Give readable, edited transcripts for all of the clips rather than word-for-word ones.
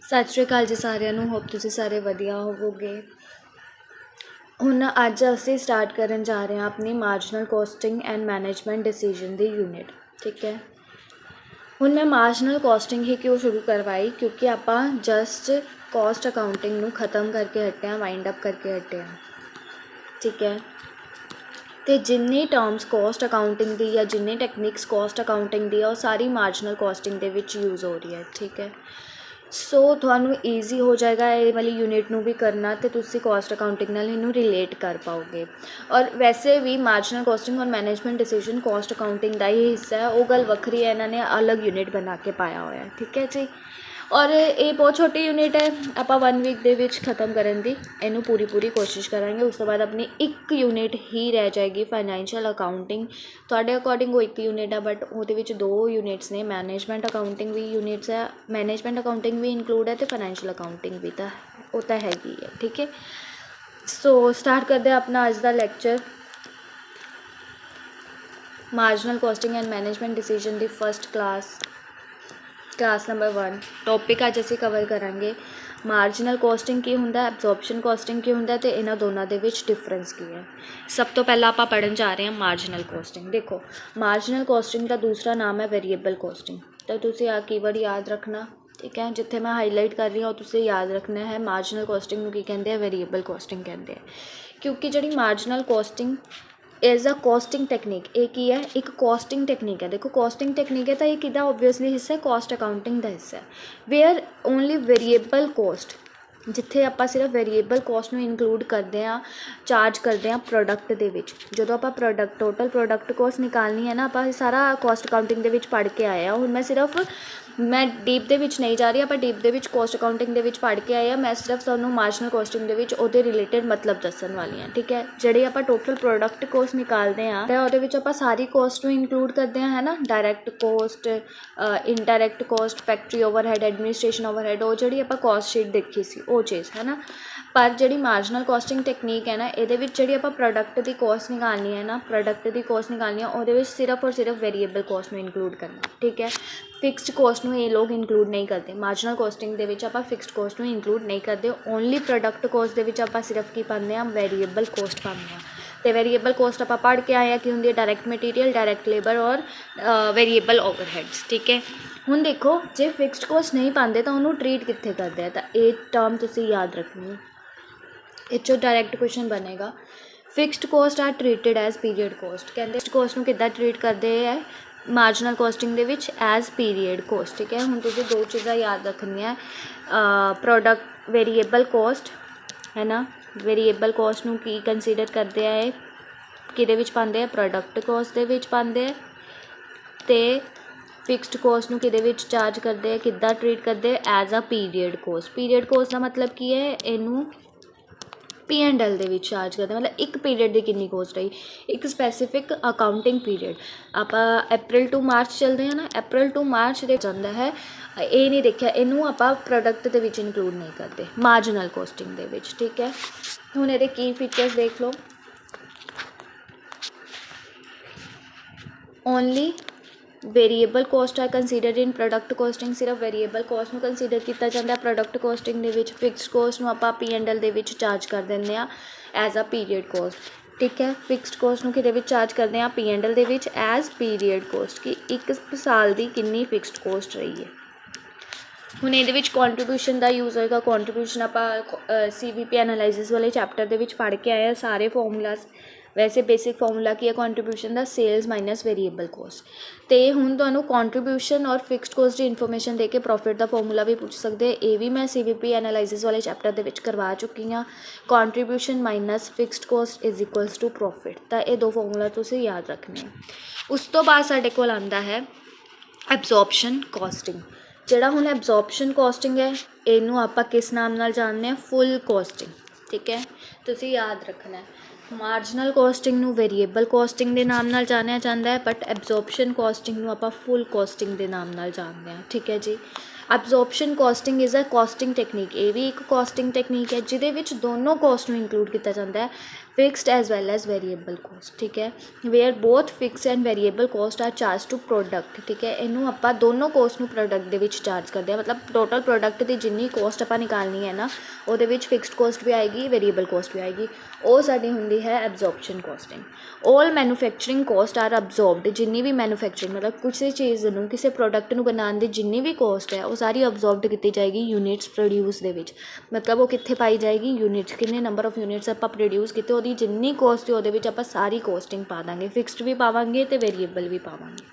सत श्री अकाल जी सारिਆਂ ਨੂੰ। होप तुसीं सारे वधिया होवोगे। ਹੁਣ ਅੱਜ ਅਸੀਂ ਸਟਾਰਟ ਕਰਨ ਜਾ ਰਹੇ ਹਾਂ ਆਪਣੀ marginal costing and management decision the unit. ਠੀਕ ਹੈ, ਹੁਣ ਮੈਂ ਮਾਰਜਨਲ ਕੋਸਟਿੰਗ ਹੀ ਕਿਉਂ ਸ਼ੁਰੂ ਕਰਵਾਈ, ਕਿਉਂਕਿ ਆਪਾਂ ਜਸਟ ਕੋਸਟ ਅਕਾਊਂਟਿੰਗ ਨੂੰ ख़त्म ਕਰਕੇ ਹਟੇ ਹਾਂ, ਵਾਈਂਡ ਅਪ ਕਰਕੇ ਹਟੇ ਹਾਂ। ਠੀਕ ਹੈ, ਅਤੇ ਜਿੰਨੀ ਟਰਮਸ ਕੋਸਟ ਅਕਾਊਂਟਿੰਗ ਦੀ ਜਾਂ ਜਿੰਨੀ ਟੈਕਨੀਕਸ ਕੋਸਟ ਅਕਾਊਂਟਿੰਗ ਦੀ ਆ, ਉਹ ਸਾਰੀ ਮਾਰਜਨਲ ਕੋਸਟਿੰਗ ਦੇ ਵਿੱਚ ਯੂਜ਼ ਹੋ ਰਹੀ ਹੈ। ਠੀਕ ਹੈ, ਸੋ ਤੁਹਾਨੂੰ ਈਜ਼ੀ ਹੋ ਜਾਏਗਾ ਇਹ ਵਾਲੀ ਯੂਨਿਟ ਨੂੰ ਵੀ ਕਰਨਾ, ਅਤੇ ਤੁਸੀਂ ਕੋਸਟ ਅਕਾਊਂਟਿੰਗ ਨਾਲ ਇਹਨੂੰ ਰਿਲੇਟ ਕਰ ਪਾਓਗੇ। ਔਰ ਵੈਸੇ ਵੀ ਮਾਰਜਨਲ ਕੋਸਟਿੰਗ ਔਰ ਮੈਨੇਜਮੈਂਟ ਡਿਸੀਜਨ ਕੋਸਟ ਅਕਾਊਂਟਿੰਗ ਦਾ ਹੀ ਹਿੱਸਾ ਹੈ, ਉਹ ਗੱਲ ਵੱਖਰੀ ਹੈ, ਇਹਨਾਂ ਨੇ ਅਲੱਗ ਯੂਨਿਟ ਬਣਾ ਕੇ ਪਾਇਆ ਹੋਇਆ। ਠੀਕ ਹੈ ਜੀ, ਔਰ ਇਹ ਬਹੁਤ ਛੋਟੀ ਯੂਨਿਟ ਹੈ, ਆਪਾਂ 1 ਵੀਕ ਦੇ ਵਿੱਚ ख़त्म ਕਰਨ ਦੀ ਇਹਨੂੰ ਪੂਰੀ ਕੋਸ਼ਿਸ਼ ਕਰਾਂਗੇ। ਉਸ ਤੋਂ ਬਾਅਦ ਆਪਣੀ ਇੱਕ ਯੂਨਿਟ ਹੀ ਰਹਿ ਜਾਏਗੀ ਫਾਈਨੈਂਸ਼ੀਅਲ ਅਕਾਊਂਟਿੰਗ। ਤੁਹਾਡੇ ਅਕੋਰਡਿੰਗ ਉਹ ਇੱਕ ਯੂਨਿਟ ਹੈ, ਬਟ ਉਹਦੇ ਵਿੱਚ 2 ਯੂਨਿਟਸ ਨੇ, ਮੈਨੇਜਮੈਂਟ ਅਕਾਊਂਟਿੰਗ ਵੀ ਯੂਨਿਟਸ ਹੈ, ਮੈਨੇਜਮੈਂਟ ਅਕਾਊਂਟਿੰਗ ਵੀ ਇਨਕਲੂਡ ਹੈ ਅਤੇ ਫਾਈਨੈਂਸ਼ੀਅਲ ਅਕਾਊਂਟਿੰਗ ਵੀ ਤਾਂ ਉਹ ਤਾਂ ਹੈਗੀ ਹੈ। ਠੀਕ ਹੈ, ਸੋ ਸਟਾਰਟ ਕਰਦੇ ਹਾਂ ਆਪਣਾ ਅੱਜ ਦਾ lecture. Marginal costing and management decision ਦੀ ਫਸਟ ਕਲਾਸ ਨੰਬਰ 1 ਟੌਪਿਕ ਅੱਜ ਅਸੀਂ ਕਵਰ ਕਰਾਂਗੇ ਮਾਰਜਨਲ ਕੋਸਟਿੰਗ ਕੀ ਹੁੰਦਾ, ਐਬਜ਼ੋਰਪਸ਼ਨ ਕੋਸਟਿੰਗ ਕੀ ਹੁੰਦਾ, ਅਤੇ ਇਹਨਾਂ ਦੋਨਾਂ ਦੇ ਵਿੱਚ ਡਿਫਰੈਂਸ ਕੀ ਹੈ। ਸਭ ਤੋਂ ਪਹਿਲਾਂ ਆਪਾਂ ਪੜ੍ਹਨ ਜਾ ਰਹੇ ਹਾਂ ਮਾਰਜਨਲ ਕੋਸਟਿੰਗ। ਦੇਖੋ, ਮਾਰਜਨਲ ਕੋਸਟਿੰਗ ਦਾ ਦੂਸਰਾ ਨਾਮ ਹੈ ਵੇਰੀਏਬਲ ਕੋਸਟਿੰਗ। ਤਾਂ ਤੁਸੀਂ ਆਹ ਕੀਵਰਡ ਯਾਦ ਰੱਖਣਾ। ਠੀਕ ਹੈ, ਜਿੱਥੇ ਮੈਂ ਹਾਈਲਾਈਟ ਕਰ ਰਹੀ ਹਾਂ ਉਹ ਤੁਸੀਂ ਯਾਦ ਰੱਖਣਾ ਹੈ। ਮਾਰਜਨਲ ਕੋਸਟਿੰਗ ਨੂੰ ਕੀ ਕਹਿੰਦੇ ਆ, ਵੇਰੀਏਬਲ ਕੋਸਟਿੰਗ ਕਹਿੰਦੇ ਆ। ਕਿਉਂਕਿ ਜਿਹੜੀ marginal costing is a costing technique, ਇਹ ਕੀ ਹੈ, ਇੱਕ ਕੋਸਟਿੰਗ ਟੈਕਨੀਕ ਹੈ। ਦੇਖੋ, ਕੋਸਟਿੰਗ ਟੈਕਨੀਕ ਹੈ ਤਾਂ ਇਹ ਕਿਹਦਾ ਓਬਵੀਅਸਲੀ ਹਿੱਸਾ ਹੈ, ਕੋਸਟ ਅਕਾਊਂਟਿੰਗ ਦਾ ਹਿੱਸਾ ਹੈ। ਵੇਅਰ ਓਨਲੀ ਵੇਰੀਏਬਲ ਕੋਸਟ, ਜਿੱਥੇ ਆਪਾਂ ਸਿਰਫ ਵੇਰੀਏਬਲ ਕੋਸਟ ਨੂੰ ਇਨਕਲੂਡ ਕਰਦੇ ਹਾਂ, ਚਾਰਜ ਕਰਦੇ ਹਾਂ ਪ੍ਰੋਡਕਟ ਦੇ ਵਿੱਚ। ਜਦੋਂ ਆਪਾਂ ਟੋਟਲ ਪ੍ਰੋਡਕਟ ਕੋਸਟ ਨਿਕਾਲਣੀ ਹੈ ਨਾ, ਆਪਾਂ ਸਾਰਾ ਕੋਸਟ ਅਕਾਊਂਟਿੰਗ ਦੇ ਵਿੱਚ ਪੜ੍ਹ ਕੇ ਆਏ ਹਾਂ। ਹੁਣ ਮੈਂ ਡੀਪ ਦੇ ਵਿੱਚ ਨਹੀਂ ਜਾ ਰਹੀ, ਆਪਾਂ ਡੀਪ ਦੇ ਵਿੱਚ ਕੋਸਟ ਅਕਾਊਂਟਿੰਗ ਦੇ ਵਿੱਚ ਪੜ੍ਹ ਕੇ ਆਏ ਹਾਂ। ਮੈਂ ਸਿਰਫ ਤੁਹਾਨੂੰ ਮਾਰਜਨਲ ਕੋਸਟਿੰਗ ਦੇ ਵਿੱਚ ਉਹਦੇ ਰਿਲੇਟਿਡ ਮਤਲਬ ਦੱਸਣ ਵਾਲੀ ਹਾਂ। ਠੀਕ ਹੈ, ਜਿਹੜੇ ਆਪਾਂ ਟੋਟਲ ਪ੍ਰੋਡਕਟ ਕੋਸਟ ਨਿਕਾਲਦੇ ਹਾਂ ਤਾਂ ਉਹਦੇ ਵਿੱਚ ਆਪਾਂ ਸਾਰੀ ਕੋਸਟ ਨੂੰ ਇਨਕਲੂਡ ਕਰਦੇ ਹਾਂ, ਹੈ ਨਾ। Direct cost, indirect cost, factory overhead, administration overhead, ਉਹ ਜਿਹੜੀ ਆਪਾਂ ਕੋਸਟ ਸ਼ੀਟ ਦੇਖੀ ਸੀ ਉਹ ਚੀਜ਼, ਹੈ ਨਾ। ਪਰ ਜਿਹੜੀ ਮਾਰਜਨਲ ਕੋਸਟਿੰਗ ਟੈਕਨੀਕ ਹੈ ਨਾ, ਇਹਦੇ ਵਿੱਚ ਜਿਹੜੀ ਆਪਾਂ ਪ੍ਰੋਡਕਟ ਦੀ ਕੋਸਟ ਨਿਕਾਲਣੀ ਹੈ ਨਾ, ਉਹਦੇ ਵਿੱਚ ਸਿਰਫ ਔਰ ਸਿਰਫ ਵੇਰੀਏਬਲ ਕੋਸਟ ਨੂੰ ਇਨਕਲੂਡ ਕਰਨਾ। ਠੀਕ ਹੈ, ਫਿਕਸਡ ਕੋਸਟ ਨੂੰ ਇਹ ਲੋਕ ਇਨਕਲੂਡ ਨਹੀਂ ਕਰਦੇ। ਮਾਰਜਨਲ ਕੋਸਟਿੰਗ ਦੇ ਵਿੱਚ ਆਪਾਂ ਫਿਕਸਡ ਕੋਸਟ ਨੂੰ ਇਨਕਲੂਡ ਨਹੀਂ ਕਰਦੇ। ਓਨਲੀ ਪ੍ਰੋਡਕਟ ਕੋਸਟ ਦੇ ਵਿੱਚ ਆਪਾਂ ਸਿਰਫ ਕੀ ਪਾਉਂਦੇ ਹਾਂ, ਵੇਰੀਏਬਲ ਕੋਸਟ ਪਾਉਂਦੇ ਹਾਂ। ਅਤੇ ਵੇਰੀਏਬਲ ਕੋਸਟ ਆਪਾਂ ਪੜ੍ਹ ਕੇ ਆਏ ਹਾਂ ਕੀ ਹੁੰਦੀ ਹੈ, ਡਾਇਰੈਕਟ ਮਟੀਰੀਅਲ, ਡਾਇਰੈਕਟ ਲੇਬਰ ਔਰ ਵੇਰੀਏਬਲ ਓਵਰਹੈਡਸ। ਠੀਕ ਹੈ, ਹੁਣ ਦੇਖੋ, ਜੇ ਫਿਕਸਡ ਕੋਸਟ ਨਹੀਂ ਪਾਉਂਦੇ ਤਾਂ ਉਹਨੂੰ ਟਰੀਟ ਕਿੱਥੇ ਕਰਦੇ ਆ, ਤਾਂ ਇਹ ਟਰਮ ਤੁਸੀਂ ਯਾਦ ਰੱਖਣੀ ਹੈ। ਇਹ 'ਚੋਂ ਡਾਇਰੈਕਟ ਕੁਐਸਚਨ ਬਣੇਗਾ। Fixed cost are treated as period cost. ਕਹਿੰਦੇ ਫਿਕਸਡ ਕੋਸਟ ਨੂੰ ਕਿੱਦਾਂ ਟਰੀਟ ਕਰਦੇ ਹੈ ਮਾਰਜਨਲ ਕੋਸਟਿੰਗ ਦੇ ਵਿੱਚ, ਐਜ਼ ਪੀਰੀਅਡ ਕੋਸਟ। ਠੀਕ ਹੈ, ਹੁਣ ਤੁਸੀਂ 2 ਚੀਜ਼ਾਂ ਯਾਦ ਰੱਖਣੀਆਂ, ਪ੍ਰੋਡਕਟ ਵੇਰੀਏਬਲ ਕੋਸਟ, ਹੈ ਨਾ। ਵੇਰੀਏਬਲ ਕੋਸਟ ਨੂੰ ਕੀ ਕੰਸੀਡਰ ਕਰਦੇ ਆ, ਇਹ ਕਿਹਦੇ ਵਿੱਚ ਪਾਉਂਦੇ ਆ, ਪ੍ਰੋਡਕਟ ਕੋਸਟ ਦੇ ਵਿੱਚ ਪਾਉਂਦੇ ਆ। ਅਤੇ ਫਿਕਸਡ ਕੋਸਟ ਨੂੰ ਕਿਹਦੇ ਵਿੱਚ ਚਾਰਜ ਕਰਦੇ ਆ, ਕਿੱਦਾਂ ਟਰੀਟ ਕਰਦੇ, as uh period cost. Period cost ਦਾ ਮਤਲਬ ਕੀ ਹੈ, ਇਹਨੂੰ P&L ਦੇ ਵਿੱਚ ਚਾਰਜ ਕਰਦੇ, ਮਤਲਬ ਇੱਕ ਪੀਰੀਅਡ ਦੀ ਕਿੰਨੀ ਕੋਸਟ ਰਹੀ, ਇੱਕ ਸਪੈਸੀਫਿਕ ਅਕਾਊਂਟਿੰਗ ਪੀਰੀਅਡ। ਆਪਾਂ April to March ਚੱਲਦੇ ਹਾਂ ਨਾ, April to March ਦੇ ਜਾਂਦਾ ਹੈ, ਇਹ ਨਹੀਂ ਦੇਖਿਆ, ਇਹਨੂੰ ਆਪਾਂ ਪ੍ਰੋਡਕਟ ਦੇ ਵਿੱਚ ਇਨਕਲੂਡ ਨਹੀਂ ਕਰਦੇ ਮਾਰਜਨਲ ਕੋਸਟਿੰਗ ਦੇ ਵਿੱਚ। ਠੀਕ ਹੈ, ਹੁਣ ਇਹਦੇ ਕੀ ਫੀਚਰਸ ਦੇਖ ਲਓ। Only variable cost are considered in product costing, ਸਿਰਫ ਵੇਰੀਏਬਲ ਕੋਸਟ ਨੂੰ ਕੰਸੀਡਰ ਕੀਤਾ ਜਾਂਦਾ ਪ੍ਰੋਡਕਟ ਕੋਸਟਿੰਗ ਦੇ ਵਿੱਚ। ਫਿਕਸਡ ਕੋਸਟ ਨੂੰ ਆਪਾਂ P&L ਦੇ ਵਿੱਚ ਚਾਰਜ ਕਰ ਦਿੰਦੇ ਹਾਂ ਐਜ਼ ਅ ਪੀਰੀਅਡ ਕੋਸਟ। ਠੀਕ ਹੈ, ਫਿਕਸਡ ਕੋਸਟ ਨੂੰ ਕਿਹਦੇ ਵਿੱਚ ਚਾਰਜ ਕਰਦੇ ਹਾਂ, P&L ਦੇ ਵਿੱਚ ਐਜ਼ ਪੀਰੀਅਡ ਕੋਸਟ, ਕਿ ਇੱਕ ਸਾਲ ਦੀ ਕਿੰਨੀ ਫਿਕਸਡ ਕੋਸਟ ਰਹੀ ਹੈ। ਹੁਣ ਇਹਦੇ ਵਿੱਚ ਕੰਟਰੀਬਿਊਸ਼ਨ ਦਾ ਯੂਜ਼ ਹੋਏਗਾ। ਕੰਟਰੀਬਿਊਸ਼ਨ ਆਪਾਂ CVP ਐਨਾਲਾਈਸਿਸ ਵਾਲੇ ਚੈਪਟਰ ਦੇ ਵਿੱਚ ਪੜ੍ਹ ਕੇ ਆਏ ਹਾਂ ਸਾਰੇ ਫਾਰਮੂਲਾਜ਼। ਵੈਸੇ ਬੇਸਿਕ ਫਾਰਮੂਲਾ ਕੀ ਹੈ ਕੰਟਰੀਬਿਊਸ਼ਨ ਦਾ, ਸੇਲਸ ਮਾਈਨਸ ਵੇਰੀਏਬਲ ਕੋਸਟ। ਅਤੇ ਹੁਣ ਤੁਹਾਨੂੰ ਕੰਟਰੀਬਿਊਸ਼ਨ ਔਰ ਫਿਕਸਡ ਕੋਸਟ ਦੀ ਇਨਫੋਰਮੇਸ਼ਨ ਦੇ ਕੇ ਪ੍ਰੋਫਿਟ ਦਾ ਫਾਰਮੂਲਾ ਵੀ ਪੁੱਛ ਸਕਦੇ। ਇਹ ਵੀ ਮੈਂ CVP ਐਨਾਲਾਈਸਿਸ ਵਾਲੇ ਚੈਪਟਰ ਦੇ ਵਿੱਚ ਕਰਵਾ ਚੁੱਕੀ ਹਾਂ। Contribution minus fixed cost is equals to profit. ਤਾਂ ਇਹ 2 ਫਾਰਮੂਲਾ ਤੁਸੀਂ ਯਾਦ ਰੱਖਣੇ ਆ। ਉਸ ਤੋਂ ਬਾਅਦ ਸਾਡੇ ਕੋਲ ਆਉਂਦਾ ਹੈ ਐਬਜ਼ੋਰਪਸ਼ਨ ਕੋਸਟਿੰਗ। ਜਿਹੜਾ ਹੁਣ ਐਬਜ਼ੋਰਪਸ਼ਨ ਕੋਸਟਿੰਗ ਹੈ, ਇਹਨੂੰ ਆਪਾਂ ਕਿਸ ਨਾਮ ਨਾਲ ਜਾਣਦੇ ਹਾਂ, ਫੁੱਲ ਕੋਸਟਿੰਗ। ਠੀਕ ਹੈ, ਤੁਸੀਂ ਯਾਦ ਰੱਖਣਾ, ਮਾਰਜਨਲ ਕੋਸਟਿੰਗ ਨੂੰ ਵੇਰੀਏਬਲ ਕੋਸਟਿੰਗ ਦੇ ਨਾਮ ਨਾਲ ਜਾਣਿਆ ਜਾਂਦਾ ਹੈ, ਬਟ ਐਬਜ਼ੋਰਪਸ਼ਨ ਕੋਸਟਿੰਗ ਨੂੰ ਆਪਾਂ ਫੁੱਲ ਕੋਸਟਿੰਗ ਦੇ ਨਾਮ ਨਾਲ ਜਾਣਦੇ ਹਾਂ। ਠੀਕ ਹੈ ਜੀ, absorption costing is a costing technique, ਇਹ ਵੀ ਇੱਕ ਕੋਸਟਿੰਗ ਟੈਕਨੀਕ ਹੈ ਜਿਹਦੇ ਵਿੱਚ ਦੋਨੋਂ ਕੋਸਟ ਨੂੰ ਇੰਕਲੂਡ ਕੀਤਾ ਜਾਂਦਾ ਹੈ, fixed as well as variable cost, ਠੀਕ ਹੈ, where both fixed and variable cost are charge to product, ਠੀਕ ਹੈ। ਇਹਨੂੰ ਆਪਾਂ ਦੋਨੋਂ ਕੋਸਟ ਨੂੰ ਪ੍ਰੋਡਕਟ ਦੇ ਵਿੱਚ ਚਾਰਜ ਕਰਦੇ ਹਾਂ, ਮਤਲਬ ਟੋਟਲ ਪ੍ਰੋਡਕਟ ਦੀ ਜਿੰਨੀ ਕੋਸਟ ਆਪਾਂ ਨਿਕਾਲਣੀ ਹੈ ਨਾ, ਉਹਦੇ ਵਿੱਚ ਫਿਕਸਡ ਕੋਸਟ ਵੀ ਆਏਗੀ, ਵੇਰੀਏਬਲ ਕੋਸਟ ਵੀ ਆਏਗੀ, ਉਹ ਸਾਡੀ ਹੁੰਦੀ ਹੈ ਐਬਜ਼ੋਰਪਸ਼ਨ ਕੋਸਟਿੰਗ। ਆਲ ਮੈਨੂਫੈਕਚਰਿੰਗ ਕੋਸਟ ਆਰ ਅਬਜ਼ੋਰਬਡ, ਜਿੰਨੀ ਵੀ ਮੈਨੂਫੈਕਚਰਿੰਗ ਮਤਲਬ ਕਿਸੇ ਚੀਜ਼ ਨੂੰ, ਕਿਸੇ ਪ੍ਰੋਡਕਟ ਨੂੰ ਬਣਾਉਣ ਦੀ ਜਿੰਨੀ ਵੀ ਕੋਸਟ ਹੈ ਉਹ ਸਾਰੀ ਅਬਜ਼ੋਰਬਡ ਕੀਤੀ ਜਾਏਗੀ ਯੂਨਿਟਸ ਪ੍ਰੋਡਿਊਸ ਦੇ ਵਿੱਚ। ਮਤਲਬ ਉਹ ਕਿੱਥੇ ਪਾਈ ਜਾਏਗੀ, ਯੂਨਿਟਸ, ਕਿੰਨੇ ਨੰਬਰ ਆਫ ਯੂਨਿਟਸ ਆਪਾਂ ਪ੍ਰੋਡਿਊਸ ਕੀਤੇ, ਉਹਦੀ ਜਿੰਨੀ ਕੋਸਟ ਹੈ ਉਹਦੇ ਵਿੱਚ ਆਪਾਂ ਸਾਰੀ ਕੋਸਟਿੰਗ ਪਾ ਦਾਂਗੇ, ਫਿਕਸਡ ਵੀ ਪਾਵਾਂਗੇ ਅਤੇ ਵੇਰੀਏਬਲ ਵੀ ਪਾਵਾਂਗੇ,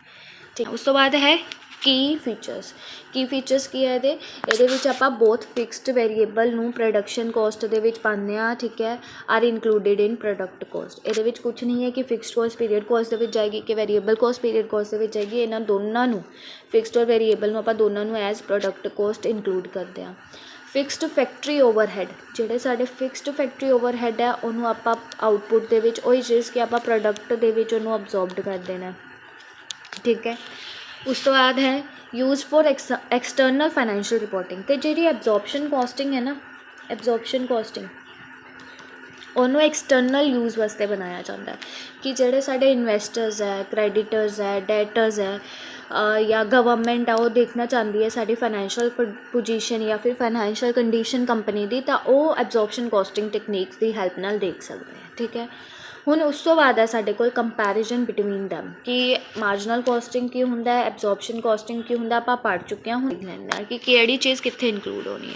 ਠੀਕ। ਉਸ ਤੋਂ ਬਾਅਦ ਹੈ ਕੀ ਫੀਚਰਸ। ਕੀ ਫੀਚਰਸ ਕੀ ਹੈ ਇਹਦੇ ਵਿੱਚ ਆਪਾਂ ਬੋਥ ਫਿਕਸਡ ਵੇਰੀਏਬਲ ਨੂੰ ਪ੍ਰੋਡਕਸ਼ਨ ਕੋਸਟ ਦੇ ਵਿੱਚ ਪਾਉਂਦੇ ਹਾਂ, ਠੀਕ ਹੈ, ਆਰ ਇਨਕਲੂਡਿਡ ਇਨ ਪ੍ਰੋਡਕਟ ਕੋਸਟ। ਇਹਦੇ ਵਿੱਚ ਕੁਛ ਨਹੀਂ ਹੈ ਕਿ ਫਿਕਸਡ ਕੋਸਟ ਪੀਰੀਅਡ ਕੋਸਟ ਦੇ ਵਿੱਚ ਜਾਏਗੀ ਕਿ ਵੇਰੀਏਬਲ ਕੋਸਟ ਪੀਰੀਅਡ ਕੋਸਟ ਦੇ ਵਿੱਚ ਜਾਏਗੀ, ਇਹਨਾਂ ਦੋਨਾਂ ਨੂੰ, ਫਿਕਸਡ ਔਰ ਵੇਰੀਏਬਲ ਨੂੰ ਆਪਾਂ ਦੋਨਾਂ ਨੂੰ ਐਜ਼ ਪ੍ਰੋਡਕਟ ਕੋਸਟ ਇਨਕਲੂਡ ਕਰਦੇ ਹਾਂ। ਫਿਕਸਡ ਫੈਕਟਰੀ ਓਵਰਹੈਡ, ਜਿਹੜੇ ਸਾਡੇ ਫਿਕਸਡ ਫੈਕਟਰੀ ਓਵਰਹੈਡ ਹੈ ਉਹਨੂੰ ਆਪਾਂ ਆਊਟਪੁੱਟ ਦੇ ਵਿੱਚ, ਉਹੀ ਚੀਜ਼ ਕਿ ਆਪਾਂ ਪ੍ਰੋਡਕਟ ਦੇ ਵਿੱਚ ਉਹਨੂੰ ਅਬਜ਼ੋਰਬਡ ਕਰ ਦੇਣਾ, ਠੀਕ ਹੈ। ਉਸ ਤੋਂ ਬਾਅਦ ਹੈ use for external financial reporting. ਅਤੇ ਜਿਹੜੀ ਐਬਜ਼ੋਰਪਸ਼ਨ ਕੋਸਟਿੰਗ ਹੈ ਨਾ, ਐਬਜ਼ੋਰਪਸ਼ਨ ਕੋਸਟਿੰਗ ਉਹਨੂੰ ਐਕਸਟਰਨਲ ਯੂਜ਼ ਵਾਸਤੇ ਬਣਾਇਆ ਜਾਂਦਾ ਹੈ ਕਿ ਜਿਹੜੇ ਸਾਡੇ ਇਨਵੈਸਟਰਸ ਹੈ, ਕ੍ਰੈਡੀਟਰਸ ਹੈ, ਡੈਟਰਸ ਹੈ ਜਾਂ ਗਵਰਨਮੈਂਟ ਆ, ਉਹ ਦੇਖਣਾ ਚਾਹੁੰਦੀ ਹੈ ਸਾਡੀ ਫਾਈਨੈਂਸ਼ੀਅਲ ਪੋਜੀਸ਼ਨ ਜਾਂ ਫਿਰ ਫਾਈਨੈਂਸ਼ੀਅਲ ਕੰਡੀਸ਼ਨ ਕੰਪਨੀ ਦੀ, ਤਾਂ ਉਹ ਐਬਜ਼ੋਰਪਸ਼ਨ ਕੋਸਟਿੰਗ ਟੈਕਨੀਕਸ ਦੀ ਹੈਲਪ ਨਾਲ ਦੇਖ ਸਕਦੇ ਹੈ, ਠੀਕ ਹੈ। ਹੁਣ ਉਸ ਤੋਂ ਬਾਅਦ ਹੈ ਸਾਡੇ ਕੋਲ ਕੰਪੈਰੀਜ਼ਨ ਬਿਟਵੀਨ ਦੈਮ, ਕਿ ਮਾਰਜਨਲ ਕੋਸਟਿੰਗ ਕੀ ਹੁੰਦਾ ਹੈ, ਐਬਜ਼ੋਰਪਸ਼ਨ ਕੋਸਟਿੰਗ ਕੀ ਹੁੰਦਾ, ਆਪਾਂ ਪੜ੍ਹ ਚੁੱਕੇ ਹਾਂ। ਹੁਣ ਦੇਖ ਲੈਂਦੇ ਹਾਂ ਕਿ ਕਿਹੜੀ ਚੀਜ਼ ਕਿੱਥੇ ਇਨਕਲੂਡ ਹੋਣੀ ਹੈ,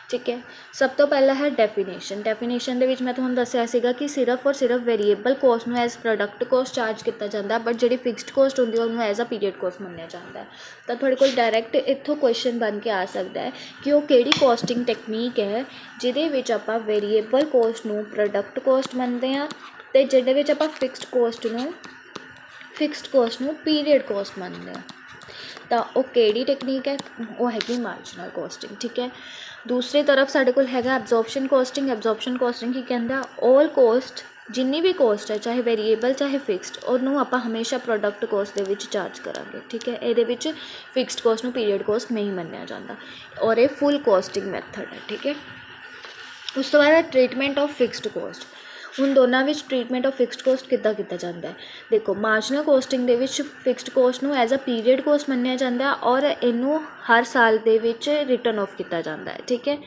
ਠੀਕ ਹੈ। ਸਭ ਤੋਂ ਪਹਿਲਾਂ ਹੈ ਡੈਫੀਨੇਸ਼ਨ। ਡੈਫੀਨੇਸ਼ਨ ਦੇ ਵਿੱਚ ਮੈਂ ਤੁਹਾਨੂੰ ਦੱਸਿਆ ਸੀਗਾ ਕਿ ਸਿਰਫ ਔਰ ਸਿਰਫ ਵੇਰੀਏਬਲ ਕੋਸਟ ਨੂੰ ਐਜ਼ ਪ੍ਰੋਡਕਟ ਕੋਸਟ ਚਾਰਜ ਕੀਤਾ ਜਾਂਦਾ, ਬਟ ਜਿਹੜੀ ਫਿਕਸਡ ਕੋਸਟ ਹੁੰਦੀ ਹੈ ਉਹਨੂੰ ਐਜ਼ ਅ ਪੀਰੀਅਡ ਕੋਸਟ ਮੰਨਿਆ ਜਾਂਦਾ। ਤਾਂ ਤੁਹਾਡੇ ਕੋਲ ਡਾਇਰੈਕਟ ਇੱਥੋਂ ਕੁਐਸਚਨ ਬਣ ਕੇ ਆ ਸਕਦਾ ਹੈ ਕਿ ਉਹ ਕਿਹੜੀ ਕੋਸਟਿੰਗ ਟੈਕਨੀਕ ਹੈ ਜਿਹਦੇ ਵਿੱਚ ਆਪਾਂ ਵੇਰੀਏਬਲ ਕੋਸਟ ਨੂੰ ਪ੍ਰੋਡਕਟ ਕੋਸਟ ਮੰਨਦੇ ਹਾਂ ਅਤੇ ਜਿਹਦੇ ਵਿੱਚ ਆਪਾਂ ਫਿਕਸਡ ਕੋਸਟ ਨੂੰ ਪੀਰੀਅਡ ਕੋਸਟ ਮੰਨਦੇ ਹਾਂ। ਤਾਂ ਉਹ ਕਿਹੜੀ ਟੈਕਨੀਕ ਹੈ, ਉਹ ਹੈਗੀ ਮਾਰਜਨਲ ਕੋਸਟਿੰਗ, ਠੀਕ ਹੈ। ਦੂਸਰੀ ਤਰਫ ਸਾਡੇ ਕੋਲ ਹੈਗਾ ਐਬਜ਼ੋਰਪਸ਼ਨ ਕੋਸਟਿੰਗ। ਐਬਜ਼ੋਰਪਸ਼ਨ ਕੋਸਟਿੰਗ ਕੀ ਕਹਿੰਦਾ, ਆਲ ਕੋਸਟ, ਜਿੰਨੀ ਵੀ ਕੋਸਟ ਹੈ ਚਾਹੇ ਵੇਰੀਏਬਲ ਚਾਹੇ ਫਿਕਸਡ, ਉਹਨੂੰ ਆਪਾਂ ਹਮੇਸ਼ਾ ਪ੍ਰੋਡਕਟ ਕੋਸਟ ਦੇ ਵਿੱਚ ਚਾਰਜ ਕਰਾਂਗੇ, ਠੀਕ ਹੈ। ਇਹਦੇ ਵਿੱਚ ਫਿਕਸਡ ਕੋਸਟ ਨੂੰ ਪੀਰੀਅਡ ਕੋਸਟ ਨਹੀਂ ਮੰਨਿਆ ਜਾਂਦਾ ਔਰ ਇਹ ਫੁੱਲ ਕੋਸਟਿੰਗ ਮੈਥਡ ਹੈ, ਠੀਕ ਹੈ। ਉਸ ਤੋਂ ਬਾਅਦ ਹੈ ਟ੍ਰੀਟਮੈਂਟ ਆਫ ਫਿਕਸਡ ਕੋਸਟ। ਹੁਣ ਦੋਨਾਂ ਵਿੱਚ ਟ੍ਰੀਟਮੈਂਟ ਆਫ ਫਿਕਸਡ ਕੋਸਟ ਕਿੱਦਾਂ ਕੀਤਾ ਜਾਂਦਾ ਹੈ, ਦੇਖੋ ਮਾਰਜਨਲ ਕੋਸਟਿੰਗ ਦੇ ਵਿੱਚ ਫਿਕਸਡ ਕੋਸਟ ਨੂੰ ਐਜ਼ ਅ ਪੀਰੀਅਡ ਕੋਸਟ ਮੰਨਿਆ ਜਾਂਦਾ ਔਰ ਇਹਨੂੰ ਹਰ ਸਾਲ ਦੇ ਵਿੱਚ ਰਿਟਰਨ ਆਫ ਕੀਤਾ ਜਾਂਦਾ ਹੈ, ਠੀਕ ਹੈ,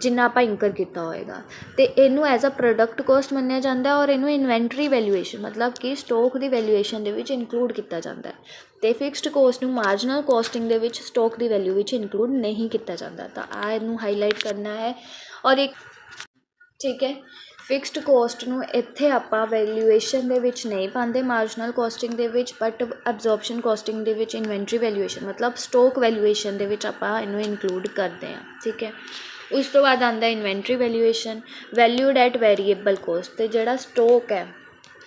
ਜਿੰਨਾ ਆਪਾਂ ਇਨਕਰ ਕੀਤਾ ਹੋਏਗਾ। ਅਤੇ ਇਹਨੂੰ ਐਜ਼ ਅ ਪ੍ਰੋਡਕਟ ਕੋਸਟ ਮੰਨਿਆ ਜਾਂਦਾ ਔਰ ਇਹਨੂੰ ਇਨਵੈਂਟਰੀ ਵੈਲਿਊਏਸ਼ਨ ਮਤਲਬ ਕਿ ਸਟੋਕ ਦੀ ਵੈਲਿਊਏਸ਼ਨ ਦੇ ਵਿੱਚ ਇਨਕਲੂਡ ਕੀਤਾ ਜਾਂਦਾ ਹੈ। ਅਤੇ ਫਿਕਸਡ ਕੋਸਟ ਨੂੰ ਮਾਰਜਨਲ ਕੋਸਟਿੰਗ ਦੇ ਵਿੱਚ ਸਟੋਕ ਦੀ ਵੈਲਿਊ ਵਿੱਚ ਇਨਕਲੂਡ ਨਹੀਂ ਕੀਤਾ ਜਾਂਦਾ। ਤਾਂ ਆਹ ਇਹਨੂੰ ਹਾਈਲਾਈਟ ਕਰਨਾ ਹੈ। ਔਰ ਇੱਕ, ਠੀਕ ਹੈ, ਫਿਕਸਡ ਕੋਸਟ ਨੂੰ ਇੱਥੇ ਆਪਾਂ ਵੈਲਿਊਏਸ਼ਨ ਦੇ ਵਿੱਚ ਨਹੀਂ ਪਾਉਂਦੇ ਮਾਰਜਨਲ ਕੋਸਟਿੰਗ ਦੇ ਵਿੱਚ, ਬਟ ਐਬਜ਼ੋਰਪਸ਼ਨ ਕੋਸਟਿੰਗ ਦੇ ਵਿੱਚ ਇਨਵੈਂਟਰੀ ਵੈਲਿਊਏਸ਼ਨ ਮਤਲਬ ਸਟੋਕ ਵੈਲਿਊਏਸ਼ਨ ਦੇ ਵਿੱਚ ਆਪਾਂ ਇਹਨੂੰ ਇਨਕਲੂਡ ਕਰਦੇ ਹਾਂ, ਠੀਕ ਹੈ। ਉਸ ਤੋਂ ਬਾਅਦ ਆਉਂਦਾ inventory valuation, valued at variable cost. ਅਤੇ ਜਿਹੜਾ ਸਟੋਕ ਹੈ,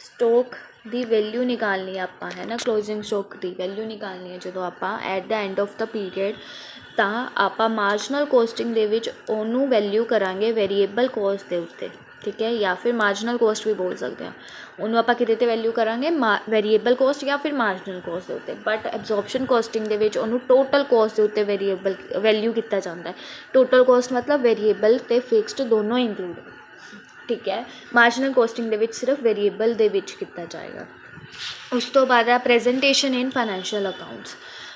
ਸਟੋਕ ਦੀ ਵੈਲਿਊ ਨਿਕਾਲਣੀ ਆਪਾਂ ਹੈ ਨਾ, ਕਲੋਜ਼ਿੰਗ ਸਟੋਕ ਦੀ ਵੈਲਿਊ ਨਿਕਾਲਣੀ ਹੈ ਜਦੋਂ ਆਪਾਂ at the end of the period, ਤਾਂ ਆਪਾਂ ਮਾਰਜਨਲ ਕੋਸਟਿੰਗ ਦੇ ਵਿੱਚ ਉਹਨੂੰ ਵੈਲਿਊ ਕਰਾਂਗੇ ਵੇਰੀਏਬਲ ਕੋਸਟ ਦੇ ਉੱਤੇ, ਠੀਕ ਹੈ, ਜਾਂ ਫਿਰ ਮਾਰਜਨਲ ਕੋਸਟ ਵੀ ਬੋਲ ਸਕਦੇ ਹਾਂ। ਉਹਨੂੰ ਆਪਾਂ ਕਿਹਦੇ 'ਤੇ ਵੈਲਿਊ ਕਰਾਂਗੇ, ਵੇਰੀਏਬਲ ਕੋਸਟ ਜਾਂ ਫਿਰ ਮਾਰਜਨਲ ਕੋਸਟ ਦੇ ਉੱਤੇ। ਬਟ ਐਬਜ਼ੋਰਪਸ਼ਨ ਕੋਸਟਿੰਗ ਦੇ ਵਿੱਚ ਉਹਨੂੰ ਟੋਟਲ ਕੋਸਟ ਦੇ ਉੱਤੇ ਵੈਲਿਊ ਕੀਤਾ ਜਾਂਦਾ ਹੈ। ਟੋਟਲ ਕੋਸਟ ਮਤਲਬ ਵੇਰੀਏਬਲ ਅਤੇ ਫਿਕਸਡ ਦੋਨੋਂ ਇੰਕਲੂਡ, ਠੀਕ ਹੈ। ਮਾਰਜਨਲ ਕੋਸਟਿੰਗ ਦੇ ਵਿੱਚ ਸਿਰਫ ਵੇਰੀਏਬਲ ਦੇ ਵਿੱਚ ਕੀਤਾ ਜਾਏਗਾ। ਉਸ ਤੋਂ ਬਾਅਦ ਹੈ presentation in financial accounts,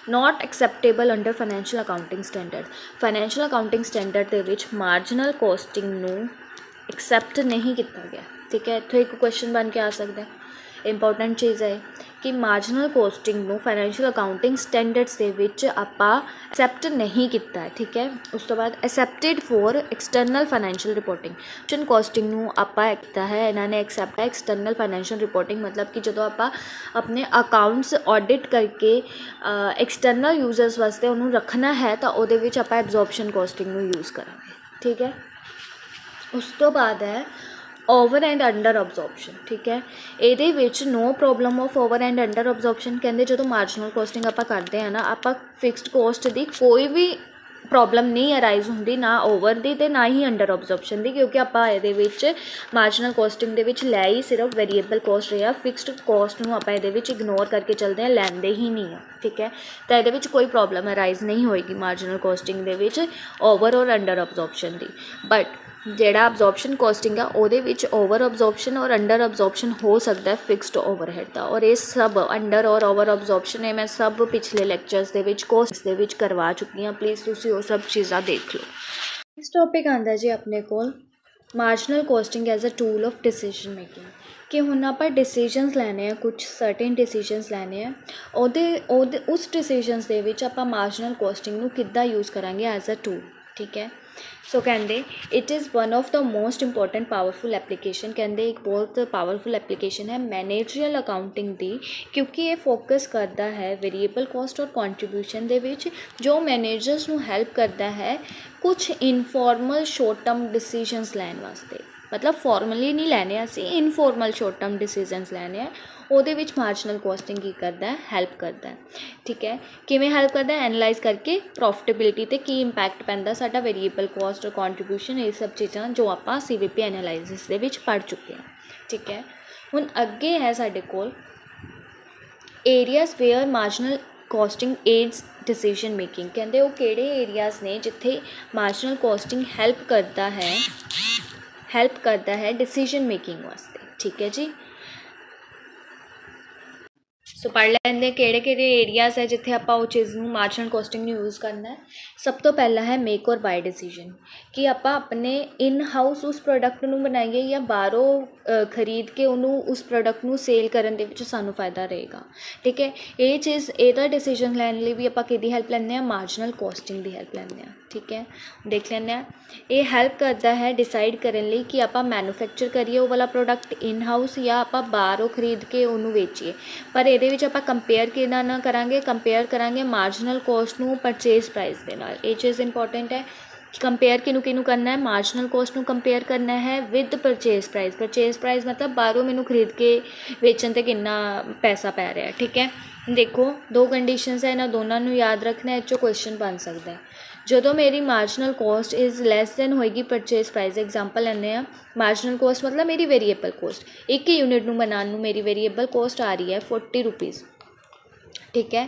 not acceptable under financial accounting standard. Financial accounting standard ਦੇ ਵਿੱਚ ਮਾਰਜਨਲ ਕੋਸਟਿੰਗ ਨੂੰ ਐਕਸੈਪਟ ਨਹੀਂ ਕੀਤਾ ਗਿਆ, ਠੀਕ ਹੈ। ਇੱਥੋਂ ਇੱਕ ਕੁਐਸਚਨ ਬਣ ਕੇ ਆ ਸਕਦਾ, ਇੰਪੋਰਟੈਂਟ ਚੀਜ਼ ਹੈ ਕਿ ਮਾਰਜਨਲ ਕੋਸਟਿੰਗ ਨੂੰ ਫਾਈਨੈਂਸ਼ੀਅਲ ਅਕਾਊਂਟਿੰਗ ਸਟੈਂਡਰਡਸ ਦੇ ਵਿੱਚ ਆਪਾਂ ਐਕਸੈਪਟ ਨਹੀਂ ਕੀਤਾ ਹੈ, ਠੀਕ ਹੈ। ਉਸ ਤੋਂ ਬਾਅਦ accepted for external financial reporting. Absorption costing ਨੂੰ ਆਪਾਂ ਕੀਤਾ ਹੈ, ਇਹਨਾਂ ਨੇ ਐਕਸੈਪਟ ਹੈ ਐਕਸਟਰਨਲ ਫਾਈਨੈਂਸ਼ੀਅਲ ਰਿਪੋਰਟਿੰਗ ਮਤਲਬ ਕਿ ਜਦੋਂ ਆਪਾਂ ਆਪਣੇ ਅਕਾਊਂਟਸ ਆਡਿਟ ਕਰਕੇ ਐਕਸਟਰਨਲ ਯੂਜ਼ਰਸ ਵਾਸਤੇ ਉਹਨੂੰ ਰੱਖਣਾ ਹੈ ਤਾਂ ਉਹਦੇ ਵਿੱਚ ਆਪਾਂ ਐਬਜ਼ੋਰਪਸ਼ਨ ਕੋਸਟਿੰਗ ਨੂੰ ਯੂਜ਼ ਕਰਾਂਗੇ, ਠੀਕ ਹੈ। ਉਸ ਤੋਂ ਬਾਅਦ ਹੈ ਓਵਰ ਐਂਡ ਅੰਡਰ ਅਬਜ਼ੋਰਪਸ਼ਨ, ਠੀਕ ਹੈ। ਇਹਦੇ ਵਿੱਚ no problem of over and under absorption. ਕਹਿੰਦੇ ਜਦੋਂ ਮਾਰਜਨਲ ਕੋਸਟਿੰਗ ਆਪਾਂ ਕਰਦੇ ਹਾਂ ਨਾ, ਆਪਾਂ ਫਿਕਸਡ ਕੋਸਟ ਦੀ ਕੋਈ ਵੀ ਪ੍ਰੋਬਲਮ ਨਹੀਂ ਅਰਾਈਜ਼ ਹੁੰਦੀ, ਨਾ ਓਵਰ ਦੀ ਅਤੇ ਨਾ ਹੀ ਅੰਡਰ ਅਬਜ਼ੋਰਪਸ਼ਨ ਦੀ, ਕਿਉਂਕਿ ਆਪਾਂ ਇਹਦੇ ਵਿੱਚ ਮਾਰਜਨਲ ਕੋਸਟਿੰਗ ਦੇ ਵਿੱਚ ਲੈ ਹੀ ਸਿਰਫ ਵੇਰੀਏਬਲ ਕੋਸਟ ਰਿਹਾ, ਫਿਕਸਡ ਕੋਸਟ ਨੂੰ ਆਪਾਂ ਇਹਦੇ ਵਿੱਚ ਇਗਨੋਰ ਕਰਕੇ ਚੱਲਦੇ ਹਾਂ, ਲੈਂਦੇ ਹੀ ਨਹੀਂ ਆ। ਠੀਕ ਹੈ, ਤਾਂ ਇਹਦੇ ਵਿੱਚ ਕੋਈ ਪ੍ਰੋਬਲਮ ਅਰਾਈਜ਼ ਨਹੀਂ ਹੋਏਗੀ ਮਾਰਜਨਲ ਕੋਸਟਿੰਗ ਦੇ ਵਿੱਚ ਓਵਰ ਔਰ ਅੰਡਰ ਅਬਜ਼ੋਰਪਸ਼ਨ ਦੀ। ਬਟ ਜਿਹੜਾ ਅਬਜ਼ੋਰਪਸ਼ਨ ਕੋਸਟਿੰਗ ਆ ਉਹਦੇ ਵਿੱਚ ਓਵਰ ਅਬਜ਼ੋਰਪਸ਼ਨ ਔਰ ਅੰਡਰ ਅਬਜ਼ੋਰਪਸ਼ਨ ਹੋ ਸਕਦਾ ਹੈ ਫਿਕਸਡ ਓਵਰਹੈਡ ਦਾ, ਔਰ ਇਹ ਸਭ ਅੰਡਰ ਔਰ ਓਵਰ ਅਬਜ਼ੋਰਪਸ਼ਨ ਇਹ ਮੈਂ ਸਭ ਪਿਛਲੇ ਲੈਕਚਰਸ ਦੇ ਵਿੱਚ ਕੋਰਸ ਦੇ ਵਿੱਚ ਕਰਵਾ ਚੁੱਕੀ ਹਾਂ, ਪਲੀਜ਼ ਤੁਸੀਂ ਉਹ ਸਭ ਚੀਜ਼ਾਂ ਦੇਖ ਲਓ। ਇਸ ਟੌਪਿਕ ਆਉਂਦਾ ਜੀ ਆਪਣੇ ਕੋਲ marginal costing as a tool of decision making, ਕਿ ਹੁਣ ਆਪਾਂ ਡਿਸੀਜਨਸ ਲੈਣੇ ਆ, ਕੁਛ ਸਰਟੇਨ ਡਿਸੀਜਨਸ ਲੈਣੇ ਆ, ਉਹਦੇ ਉਸ ਡਿਸੀਜਨਸ ਦੇ ਵਿੱਚ ਆਪਾਂ ਮਾਰਜਨਲ ਕੋਸਟਿੰਗ ਨੂੰ ਕਿੱਦਾਂ ਯੂਜ਼ ਕਰਾਂਗੇ ਐਜ਼ ਅ ਟੂਲ। ਠੀਕ ਹੈ, ਸੋ ਕਹਿੰਦੇ it is one of the most important powerful application, ਕਹਿੰਦੇ ਇੱਕ ਬਹੁਤ ਪਾਵਰਫੁਲ ਐਪਲੀਕੇਸ਼ਨ ਹੈ ਮੈਨੇਜਰੀਅਲ ਅਕਾਊਂਟਿੰਗ ਦੀ, ਕਿਉਂਕਿ ਇਹ ਫੋਕਸ ਕਰਦਾ ਹੈ ਵੇਰੀਏਬਲ ਕੋਸਟ ਔਰ ਕੰਟਰੀਬਿਊਸ਼ਨ ਦੇ ਵਿੱਚ, ਜੋ ਮੈਨੇਜਰਸ ਨੂੰ ਹੈਲਪ ਕਰਦਾ ਹੈ ਕੁਛ ਇਨਫੋਰਮਲ ਸ਼ੋਰਟ ਟਰਮ ਡਿਸੀਜਨਸ ਲੈਣ ਵਾਸਤੇ। ਮਤਲਬ ਫਾਰਮਲੀ ਨਹੀਂ ਲੈਣੇ ਅਸੀਂ, ਇਨਫੋਰਮਲ ਸ਼ੋਰਟ ਟਰਮ ਡਿਸੀਜਨਸ ਲੈਣੇ ਆ, ਉਹਦੇ ਵਿੱਚ ਮਾਰਜਨਲ ਕੋਸਟਿੰਗ ਕੀ ਕਰਦਾ ਹੈ, ਹੈਲਪ ਕਰਦਾ ਹੈ। ਠੀਕ ਹੈ, ਕਿਵੇਂ ਹੈਲਪ ਕਰਦਾ ਹੈ, ਐਨਾਲਾਈਜ਼ ਕਰਕੇ ਪ੍ਰੋਫਿਟੇਬਿਲਿਟੀ 'ਤੇ ਕੀ ਇੰਪੈਕਟ ਪੈਂਦਾ ਸਾਡਾ ਵੇਰੀਏਬਲ ਕੋਸਟ ਔਰ ਕੰਟਰੀਬਿਊਸ਼ਨ, ਇਹ ਸਭ ਚੀਜ਼ਾਂ ਜੋ ਆਪਾਂ CVP ਐਨਾਲਾਈਸਿਸ ਦੇ ਵਿੱਚ ਪੜ੍ਹ ਚੁੱਕੇ ਹਾਂ। ਠੀਕ ਹੈ, ਹੁਣ ਅੱਗੇ ਹੈ ਸਾਡੇ ਕੋਲ areas where marginal costing aids decision making, ਕਹਿੰਦੇ ਉਹ ਕਿਹੜੇ ਏਰੀਆਜ਼ ਨੇ ਜਿੱਥੇ ਮਾਰਜਨਲ ਕੋਸਟਿੰਗ ਹੈਲਪ ਕਰਦਾ ਹੈ ਡਿਸੀਜਨ ਮੇਕਿੰਗ ਵਾਸਤੇ। ਠੀਕ ਹੈ ਜੀ, ਸੋ ਪੜ੍ਹ ਲੈਂਦੇ ਕਿਹੜੇ ਕਿਹੜੇ ਏਰੀਆਜ਼ ਹੈ ਜਿੱਥੇ ਆਪਾਂ ਉਹ ਚੀਜ਼ ਨੂੰ ਮਾਰਜਨਲ ਕੋਸਟਿੰਗ ਨੂੰ ਯੂਜ਼ ਕਰਨਾ ਹੈ। ਸਭ ਤੋਂ ਪਹਿਲਾਂ ਹੈ ਮੇਕ ਔਰ ਬਾਏ ਡਿਸੀਜਨ, ਕਿ ਆਪਾਂ ਆਪਣੇ ਇਨ ਹਾਊਸ ਉਸ ਪ੍ਰੋਡਕਟ ਨੂੰ ਬਣਾਈਏ ਜਾਂ ਬਾਹਰੋਂ ਖਰੀਦ ਕੇ ਉਹਨੂੰ ਉਸ ਪ੍ਰੋਡਕਟ ਨੂੰ ਸੇਲ ਕਰਨ ਦੇ ਵਿੱਚ ਸਾਨੂੰ ਫਾਇਦਾ ਰਹੇਗਾ। ਠੀਕ ਹੈ, ਇਹ ਚੀਜ਼ ਇਹਦਾ ਡਿਸੀਜਨ ਲੈਣ ਲਈ ਵੀ ਆਪਾਂ ਕਿਹਦੀ ਹੈਲਪ ਲੈਂਦੇ ਹਾਂ, ਮਾਰਜਨਲ ਕੋਸਟਿੰਗ ਦੀ ਹੈਲਪ ਲੈਂਦੇ ਹਾਂ। ਠੀਕ ਹੈ, ਦੇਖ ਲੈਂਦੇ ਹਾਂ, ਇਹ ਹੈਲਪ ਕਰਦਾ ਹੈ ਡਿਸਾਈਡ ਕਰਨ ਲਈ ਕਿ ਆਪਾਂ ਮੈਨੂਫੈਕਚਰ ਕਰੀਏ ਉਹ ਵਾਲਾ ਪ੍ਰੋਡਕਟ ਇਨ ਹਾਊਸ ਜਾਂ ਆਪਾਂ ਬਾਹਰੋਂ ਖਰੀਦ ਕੇ ਉਹਨੂੰ ਵੇਚੀਏ। ਪਰ ਇਹਦੇ ਵਿੱਚ ਆਪਾਂ ਕੰਪੇਅਰ ਕਿਹਨਾਂ ਨਾਲ ਕਰਾਂਗੇ, ਕੰਪੇਅਰ ਕਰਾਂਗੇ ਮਾਰਜਨਲ ਕੋਸਟ ਨੂੰ ਪਰਚੇਜ਼ ਪ੍ਰਾਈਸ ਦੇ ਨਾਲ। ਇਹ ਚੀਜ਼ ਇੰਪੋਰਟੈਂਟ ਹੈ, ਕੰਪੇਅਰ ਕਿਹਨੂੰ ਕਰਨਾ ਹੈ, ਮਾਰਜਨਲ ਕੋਸਟ ਨੂੰ ਕੰਪੇਅਰ ਕਰਨਾ ਹੈ with purchase price. Purchase price ਮਤਲਬ ਬਾਹਰੋਂ ਮੈਨੂੰ ਖਰੀਦ ਕੇ ਵੇਚਣ 'ਤੇ ਕਿੰਨਾ ਪੈਸਾ ਪੈ ਰਿਹਾ। ਠੀਕ ਹੈ, ਦੇਖੋ ਦੋ ਕੰਡੀਸ਼ਨਸ ਹੈ, ਇਹਨਾਂ ਦੋਨਾਂ ਨੂੰ ਯਾਦ ਰੱਖਣਾ, ਇਹ 'ਚੋਂ ਕੁਐਸਚਨ ਬਣ ਸਕਦਾ ਹੈ। ਜਦੋਂ ਮੇਰੀ marginal cost is less than ਹੋਏਗੀ ਪਰਚੇਜ਼ ਪ੍ਰਾਈਸ, ਐਗਜ਼ਾਮਪਲ ਲੈਂਦੇ ਹਾਂ, ਮਾਰਜਨਲ ਕੋਸਟ ਮਤਲਬ ਮੇਰੀ ਵੇਰੀਏਬਲ ਕੋਸਟ, ਇੱਕ ਯੂਨਿਟ ਨੂੰ ਬਣਾਉਣ ਨੂੰ ਮੇਰੀ ਵੇਰੀਏਬਲ ਕੋਸਟ ਆ ਰਹੀ ਹੈ 40 ਰੁਪੀਜ਼। ਠੀਕ ਹੈ,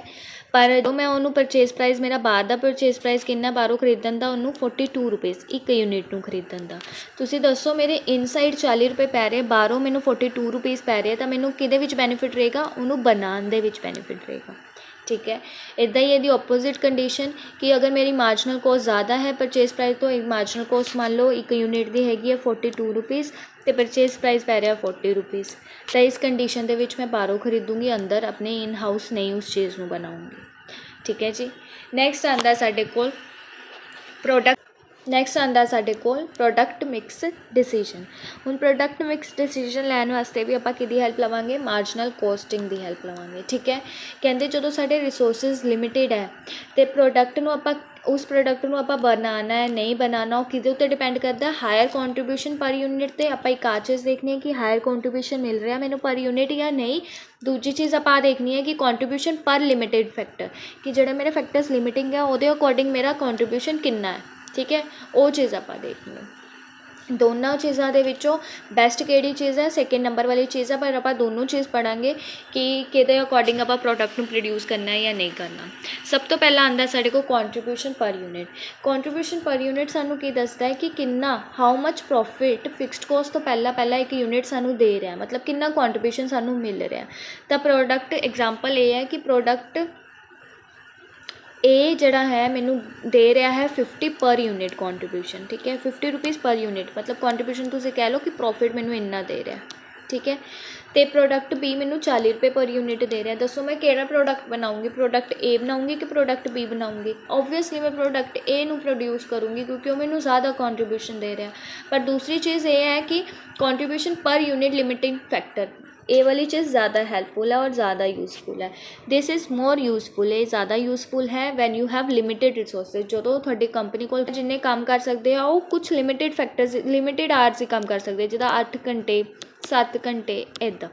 ਪਰ ਜਦੋਂ ਮੈਂ ਉਹਨੂੰ ਪਰਚੇਜ਼ ਪ੍ਰਾਈਸ, ਮੇਰਾ ਬਾਹਰ ਦਾ ਪਰਚੇਜ਼ ਪ੍ਰਾਈਸ ਕਿੰਨਾ ਬਾਹਰੋਂ ਖਰੀਦਣ ਦਾ, ਉਹਨੂੰ 42 ਰੁਪੀਜ਼ ਇੱਕ ਯੂਨਿਟ ਨੂੰ ਖਰੀਦਣ ਦਾ। ਤੁਸੀਂ ਦੱਸੋ ਮੇਰੇ ਇਨਸਾਈਡ 40 ਰੁਪਏ ਪੈ ਰਹੇ, ਬਾਹਰੋਂ ਮੈਨੂੰ 42 ਰੁਪੀਜ਼ ਪੈ ਰਹੇ, ਤਾਂ ਮੈਨੂੰ ਕਿਹਦੇ ਵਿੱਚ ਬੈਨੀਫਿਟ ਰਹੇਗਾ, ਉਹਨੂੰ ਬਣਾਉਣ ਦੇ ਵਿੱਚ ਬੈਨੀਫਿਟ ਰਹੇਗਾ। ਠੀਕ ਹੈ, ਇੱਦਾਂ ਹੀ ਇਹਦੀ ਓਪੋਜ਼ਿਟ ਕੰਡੀਸ਼ਨ, ਕਿ ਅਗਰ ਮੇਰੀ ਮਾਰਜਨਲ ਕੋਸਟ ਜ਼ਿਆਦਾ ਹੈ ਪਰਚੇਜ਼ ਪ੍ਰਾਈਸ ਤੋਂ, ਇੱਕ ਮਾਰਜਨਲ ਕੋਸਟ ਮੰਨ ਲਓ ਇੱਕ ਯੂਨਿਟ ਦੀ ਹੈਗੀ ਹੈ 42 ਰੁਪੀਜ਼ ਅਤੇ ਪਰਚੇਜ਼ ਪ੍ਰਾਈਸ ਪੈ ਰਿਹਾ 40 ਰੁਪੀਜ਼, ਤਾਂ ਇਸ ਕੰਡੀਸ਼ਨ ਦੇ ਵਿੱਚ ਮੈਂ ਬਾਹਰੋਂ ਖਰੀਦੂੰਗੀ, ਅੰਦਰ ਆਪਣੇ ਇਨ ਹਾਊਸ ਨਹੀਂ ਉਸ ਚੀਜ਼ ਨੂੰ ਬਣਾਉਂਗੀ। ਠੀਕ ਹੈ ਜੀ, ਨੈਕਸਟ ਆਉਂਦਾ ਸਾਡੇ ਕੋਲ ਪ੍ਰੋਡਕਟ ਮਿਕਸ ਡਿਸੀਜਨ। ਹੁਣ ਪ੍ਰੋਡਕਟ ਮਿਕਸ ਡਿਸੀਜਨ ਲੈਣ ਵਾਸਤੇ ਵੀ ਆਪਾਂ ਕਿਹਦੀ ਹੈਲਪ ਲਵਾਂਗੇ, ਮਾਰਜਨਲ ਕੋਸਟਿੰਗ ਦੀ ਹੈਲਪ ਲਵਾਂਗੇ। ਠੀਕ ਹੈ, ਕਹਿੰਦੇ ਜਦੋਂ ਸਾਡੇ ਰਿਸੋਰਸਿਸ ਲਿਮਿਟਿਡ ਹੈ ਅਤੇ ਉਸ ਪ੍ਰੋਡਕਟ ਨੂੰ ਆਪਾਂ ਬਣਾਉਣਾ ਹੈ ਨਹੀਂ ਬਣਾਉਣਾ, ਉਹ ਕਿਹਦੇ ਉੱਤੇ ਡਿਪੈਂਡ ਕਰਦਾ, ਹਾਇਰ ਕੰਟਰੀਬਿਊਸ਼ਨ ਪਰ ਯੂਨਿਟ 'ਤੇ। ਆਪਾਂ ਇੱਕ ਆ ਚੀਜ਼ ਦੇਖਣੀ ਹੈ ਕਿ ਹਾਇਰ ਕੰਟਰੀਬਿਊਸ਼ਨ ਮਿਲ ਰਿਹਾ ਮੈਨੂੰ ਪਰ ਯੂਨਿਟ ਜਾਂ ਨਹੀਂ। ਦੂਜੀ ਚੀਜ਼ ਆਪਾਂ ਦੇਖਣੀ ਹੈ ਕਿ ਕੰਟਰੀਬਿਊਸ਼ਨ ਪਰ ਲਿਮਿਟਿਡ ਫੈਕਟਰ, ਕਿ ਜਿਹੜੇ ਮੇਰੇ ਫੈਕਟਰਸ ਲਿਮਿਟਿੰਗ ਹੈ ਉਹਦੇ ਅਕੋਰਡਿੰਗ ਮੇਰਾ ਕੰਟਰੀਬਿਊਸ਼ਨ ਕਿੰਨਾ ਹੈ। ਠੀਕ ਹੈ, ਉਹ ਚੀਜ਼ ਆਪਾਂ ਦੇਖਣੀ ਹੈ। ਦੋਨਾਂ ਚੀਜ਼ਾਂ ਦੇ ਵਿੱਚੋਂ ਬੈਸਟ ਕਿਹੜੀ ਚੀਜ਼ ਹੈ, ਸੈਕਿੰਡ ਨੰਬਰ ਵਾਲੀ ਚੀਜ਼ ਹੈ, ਪਰ ਆਪਾਂ ਦੋਨੋਂ ਚੀਜ਼ ਪੜ੍ਹਾਂਗੇ ਕਿ ਕਿਹਦੇ ਅਕੋਰਡਿੰਗ ਆਪਾਂ ਪ੍ਰੋਡਕਟ ਨੂੰ ਪ੍ਰੋਡਿਊਸ ਕਰਨਾ ਹੈ ਜਾਂ ਨਹੀਂ ਕਰਨਾ। ਸਭ ਤੋਂ ਪਹਿਲਾਂ ਆਉਂਦਾ ਸਾਡੇ ਕੋਲ ਕੰਟਰੀਬਿਊਸ਼ਨ ਪਰ ਯੂਨਿਟ। ਕੰਟਰੀਬਿਊਸ਼ਨ ਪਰ ਯੂਨਿਟ ਸਾਨੂੰ ਕੀ ਦੱਸਦਾ ਹੈ ਕਿ ਕਿੰਨਾ, how much profit fixed cost ਤੋਂ ਪਹਿਲਾਂ ਇੱਕ ਯੂਨਿਟ ਸਾਨੂੰ ਦੇ ਰਿਹਾ, ਮਤਲਬ ਕਿੰਨਾ ਕੰਟਰੀਬਿਊਸ਼ਨ ਸਾਨੂੰ ਮਿਲ ਰਿਹਾ। ਤਾਂ ਪ੍ਰੋਡਕਟ ਐਗਜ਼ਾਮਪਲ ਇਹ ਹੈ ਕਿ ਪ੍ਰੋਡਕਟ ਇਹ ਜਿਹੜਾ ਹੈ ਮੈਨੂੰ ਦੇ ਰਿਹਾ ਹੈ 50 ਪਰ ਯੂਨਿਟ ਕੰਟਰੀਬਿਊਸ਼ਨ। ਠੀਕ ਹੈ, 50 ਰੁਪੀਜ਼ ਪਰ ਯੂਨਿਟ, ਮਤਲਬ ਕੰਟਰੀਬਿਊਸ਼ਨ ਤੁਸੀਂ ਕਹਿ ਲਓ ਕਿ ਪ੍ਰੋਫਿਟ ਮੈਨੂੰ ਇੰਨਾ ਦੇ ਰਿਹਾ। ਠੀਕ ਹੈ, ਅਤੇ ਪ੍ਰੋਡਕਟ B ਮੈਨੂੰ 40 ਰੁਪਏ ਪਰ ਯੂਨਿਟ ਦੇ ਰਿਹਾ। ਦੱਸੋ ਮੈਂ ਕਿਹੜਾ ਪ੍ਰੋਡਕਟ ਬਣਾਉਂਗੀ, ਪ੍ਰੋਡਕਟ A ਬਣਾਉਂਗੀ ਕਿ ਪ੍ਰੋਡਕਟ B ਬਣਾਉਂਗੀ। ਓਬਵੀਅਸਲੀ ਮੈਂ ਪ੍ਰੋਡਕਟ A ਨੂੰ ਪ੍ਰੋਡਿਊਸ ਕਰੂੰਗੀ ਕਿਉਂਕਿ ਉਹ ਮੈਨੂੰ ਜ਼ਿਆਦਾ ਕੰਟਰੀਬਿਊਸ਼ਨ ਦੇ ਰਿਹਾ। ਪਰ ਦੂਸਰੀ ਚੀਜ਼ ਇਹ ਹੈ ਕਿ ਕੰਟਰੀਬਿਊਸ਼ਨ ਪਰ ਯੂਨਿਟ ਲਿਮਿਟਿੰਗ ਫੈਕਟਰ, ਇਹ ਵਾਲੀ ਚੀਜ਼ ਜ਼ਿਆਦਾ ਹੈਲਪਫੁਲ ਹੈ ਔਰ ਜ਼ਿਆਦਾ ਯੂਜ਼ਫੁਲ ਹੈ। ਦਿਸ ਇਜ਼ ਮੋਰ ਯੂਜ਼ਫੁਲ, ਇਹ ਜ਼ਿਆਦਾ ਯੂਜ਼ਫੁਲ ਹੈ when you have limited resources. ਜਦੋਂ ਤੁਹਾਡੀ ਕੰਪਨੀ ਕੋਲ ਜਿੰਨੇ ਕੰਮ ਕਰ ਸਕਦੇ ਆ ਉਹ ਕੁਛ ਲਿਮਿਟਿਡ ਫੈਕਟਰਸ, ਲਿਮਿਟਿਡ ਆਵਰਸ ਹੀ ਕੰਮ ਕਰ ਸਕਦੇ, ਜਿੱਦਾਂ 8 ਘੰਟੇ 7 ਘੰਟੇ ਇੱਦਾਂ।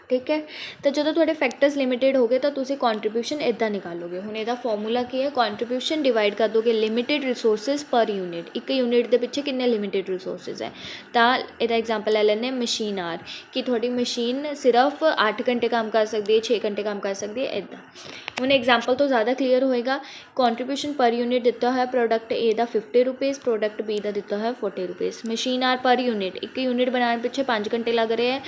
ठीक है। तो जो थोड़े फैक्टर्स लिमिटेड हो गए तो तुसी कॉन्ट्रीब्यूशन इदा निकालोगे। हुण इहदा फॉर्मूला की है, कॉन्ट्रीब्यूशन डिवाइड कर दोगे लिमिटेड रिसोर्सिस पर यूनिट। एक यूनिट के पिछे किन्ने लिमिटेड रिसोर्सिस है। तो इहदा एग्जाम्पल ले लेने मशीन आर कि थोड़ी मशीन सिर्फ 8 घंटे काम कर सकती है, 6 घंटे काम कर सकती है, इदा। हुण एग्जाम्पल तो ज़्यादा क्लीयर होएगा। कॉन्ट्रीब्यूशन पर यूनिट दिता है प्रोडक्ट ए का 50 रुपीज़, प्रोडक्ट बी का दिता है 40 rupees. Machine R per unit, एक यूनिट बनाने पिछे 5 घंटे लग रहे हैं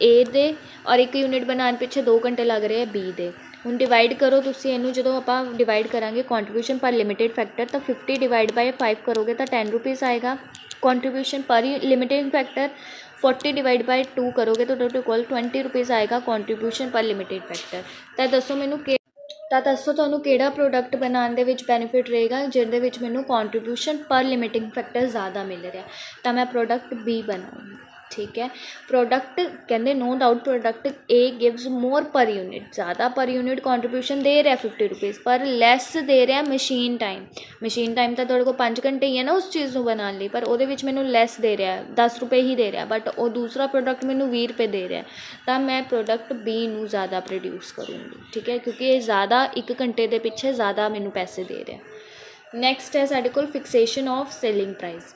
ए दे, और एक यूनिट बनाने पिछे 2 घंटे लग रहे हैं बी दे। हुण डिवाइड करो तुसी इनू, जो आपां डिवाइड करांगे कॉन्ट्रीब्यूशन पर लिमिटेड फैक्टर, तो 50 डिवाइड बाय 5 करोगे तो 10 रुपीज़ आएगा। कॉन्ट्रीब्यूशन पर लिमिटेड फैक्टर 40 डिवाइड बाय 2 करोगे तो टोटल इक्वल 20 रुपीज़ आएगा कॉन्ट्रीब्यूशन पर लिमिटेड फैक्टर। तो दसो मैनू ਤਾਂ ਦੱਸੋ ਤੁਹਾਨੂੰ ਕਿਹੜਾ ਪ੍ਰੋਡਕਟ ਬਣਾਉਣ ਦੇ ਵਿੱਚ ਬੈਨੀਫਿਟ ਰਹੇਗਾ ਜਿਹਦੇ ਵਿੱਚ ਮੈਨੂੰ ਕੰਟਰੀਬਿਊਸ਼ਨ ਪਰ ਲਿਮਿਟਿੰਗ ਫੈਕਟਰ ज़्यादा मिल रहा। तो मैं प्रोडक्ट बी बनाऊँगी। ठीक है। प्रोडक्ट कहते no doubt product A gives more per unit, ज़्यादा पर यूनिट कॉन्ट्रीब्यूशन दे रहा 50 रुपीज़, पर लैस दे रहा मशीन टाइम। मशीन टाइम तो थोड़े को 5 घंटे ही है ना उस चीज़ को बनाने लिए, पर वो मैनू लैस दे रहा 10 रुपये ही दे रहा, बट वो दूसरा प्रोडक्ट मैनू 20 रुपये दे रहा। तो मैं प्रोडक्ट बी नू ज़्यादा प्रोड्यूस करूँगी। ठीक है, क्योंकि ये ज़्यादा 1 घंटे के पिछे ज़्यादा मैनू पैसे दे रहा। नैक्सट है साडे कोल फिक्सेशन ऑफ सेलिंग प्राइस।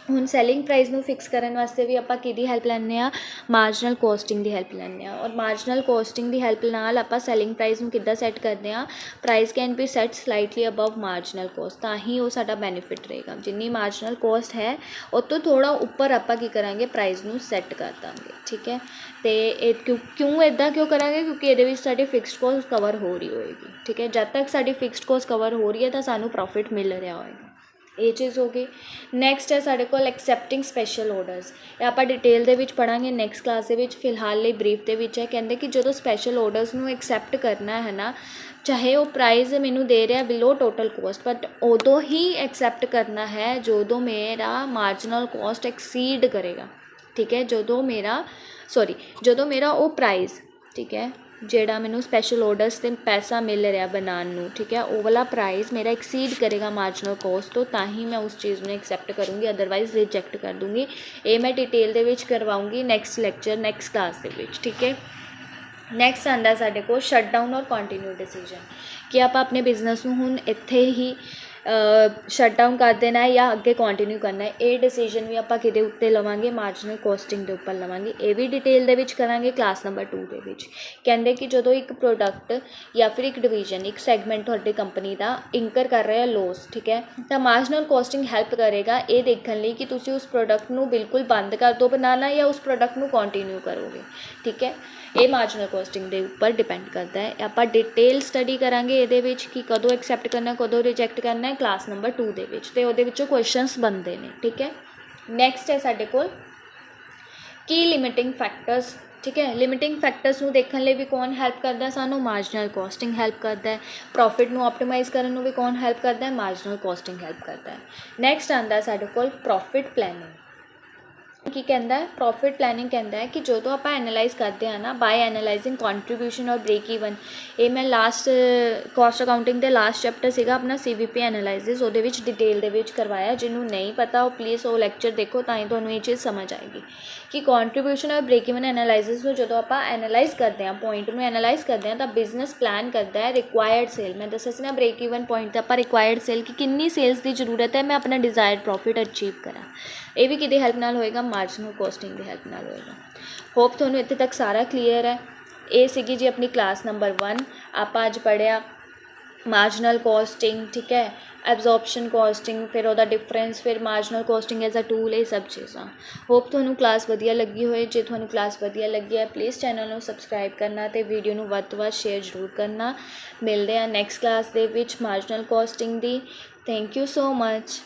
हुण सैलिंग प्राइस नू फिक्स करने वास्ते भी आपां किहदी हैल्प लैंदे आ, मार्जिनल कॉस्टिंग की हैल्प लैंदे आ। और मार्जिनल कॉस्टिंग की हैल्प नाल आपां सैलिंग प्राइस नू किद्दां सैट करदे आ, price can be set slightly above marginal cost, तां ही वो साडा बेनीफिट रहेगा। जिन्नी मार्जिनल कॉस्ट है उस तो थोड़ा उपर आपां की करांगे प्राइस नू सैट कर देंगे। ठीक है, तो क्यों इदां क्यों करांगे, क्योंकि ये साडी फिक्सड कॉस्ट कवर हो रही होएगी। ठीक है, जब तक साडी फिक्सड कॉस्ट कवर हो रही है तो सानू प्रॉफिट मिल रहा होएगा। ये चीज़ होगी। नैक्सट है साढ़े कोल एक्सैप्टिंग स्पैशल ऑर्डरस। आप डिटेल दे विच पढ़ांगे नैक्सट क्लास दे विच, फिलहाल लिए ब्रीफ दे विच है। कहते कि जो स्पैशल ऑर्डरस नू एक्सैप्ट करना है ना, चाहे वो प्राइस मैनू दे रहा बिलो टोटल कॉस्ट, बट उदों ही एक्सैप्ट करना है जो मेरा मार्जिनल कॉस्ट एक्सीड करेगा। ठीक है, जो मेरा वो प्राइस, ठीक है, जेड़ा मैनू स्पैशल ऑर्डरस से पैसा मिल रहा बनाने नू, ठीक है, वो वाला प्राइस मेरा एक्सीड करेगा मार्जिनल कॉस्ट, तो ताही मैं उस चीज़ में एक्सैप्ट करूँगी, अदरवाइज़ रिजेक्ट कर दूँगी। ये मैं डिटेल दे विच करवाऊँगी नैक्सट लैक्चर नैक्सट क्लास दे विच। ठीक है। नैक्सट आंदा साडे कोल शटडाउन और कॉन्टीन्यू डिसीजन, कि आप अपने बिजनेस नू हुण इत्थे ही शटडाउन कर देना है या अगे कॉन्टीन्यू करना है। ये डिसीजन भी आप कि उत्ते लवांगे, मार्जिनल कॉस्टिंग के उपर लवांगे। ये भी डिटेल दे विच करांगे क्लास नंबर 2 दे विच। कहते कि जो एक प्रोडक्ट या फिर एक डिवीजन, एक सैगमेंट तुहाडी कंपनी का इंकर कर रहा है लॉस, ठीक है, तो मार्जिनल कॉस्टिंग हैल्प करेगा ये देखने लिए कि तुसी उस प्रोडक्ट नू बिल्कुल बंद कर दो बनाना या उस प्रोडक्ट नू कॉन्टीन्यू करोगे। ठीक है, ये मार्जिनल कॉस्टिंग के उपर डिपेंड करता है। आप डिटेल स्टडी करांगे ये कि कदों एक्सैप्ट करना कदों रिजेक्ट करना है, क्लास नंबर 2 दे विच, ते उहदे विचों क्वेश्चनस बनते हैं। ठीक है। नैक्सट है साडे कोल की लिमिटिंग फैक्टर्स। ठीक है, लिमिटिंग फैक्टर्स नू देखने लिए भी कौन हैल्प करता है, सानू मार्जिनल कॉस्टिंग हैल्प करता है। प्रॉफिट नू ऑप्टिमाइज़ करने नू भी कौन हैल्प करता है, मार्जिनल कॉस्टिंग हैल्प करता है। नैक्सट आंदा है साडे कोल प्रॉफिट प्लैनिंग। की कहता है प्रॉफिट प्लैनिंग कहता है कि जो आप एनालाइज करते हैं ना, बाय एनालाइजिंग कॉन्ट्रीब्यूशन और ब्रेक ईवन। ये मैं लास्ट कॉस्ट अकाउंटिंग के लास्ट चैप्टर सीगा अपना CVP एनालाइसिस, वो डिटेल दे विच करवाया। जिन्हों नहीं पता वो प्लीज़ वो लैक्चर देखो, ताकि तुहानूं ये चीज़ समझ आएगी कि कॉन्ट्रीब्यूशन और ब्रेक ईवन एनालाइसिस जो आप एनालाइज करते हैं, पॉइंट में एनालाइज करते हैं, तो बिजनेस प्लान करता है रिक्वायर्ड सेल। मैं दसा सी ना ब्रेक ईवन पॉइंट आप रिक्वायर्ड सेल की कितनी सेल्स की जरूरत है, मैं अपना डिजायर्ड प्रॉफिट अचीव करा। ये भी किहदी हेल्प नाल होएगा, मार्जिनल कॉस्टिंग की हेल्प नाल होएगा। होप तुहानूं इत्थे तक सारा क्लीयर है। ये सीगी जी अपनी क्लास नंबर 1। आप अज पढ़िया मार्जिनल कॉस्टिंग, ठीक है, एब्जॉर्प्शन कॉस्टिंग, फिर वह डिफरेंस, फिर marginal costing as a tool, ये सब चीज़ा। होप तुहानूं क्लास वधिया लगी होए। जे तुहानूं क्लास वधिया लगी है प्लीज़ चैनल नूं सबसक्राइब करना तो वीडियो नूं वध तो वध शेयर जरूर करना। मिलते हैं next class they which marginal costing the. Thank you so much.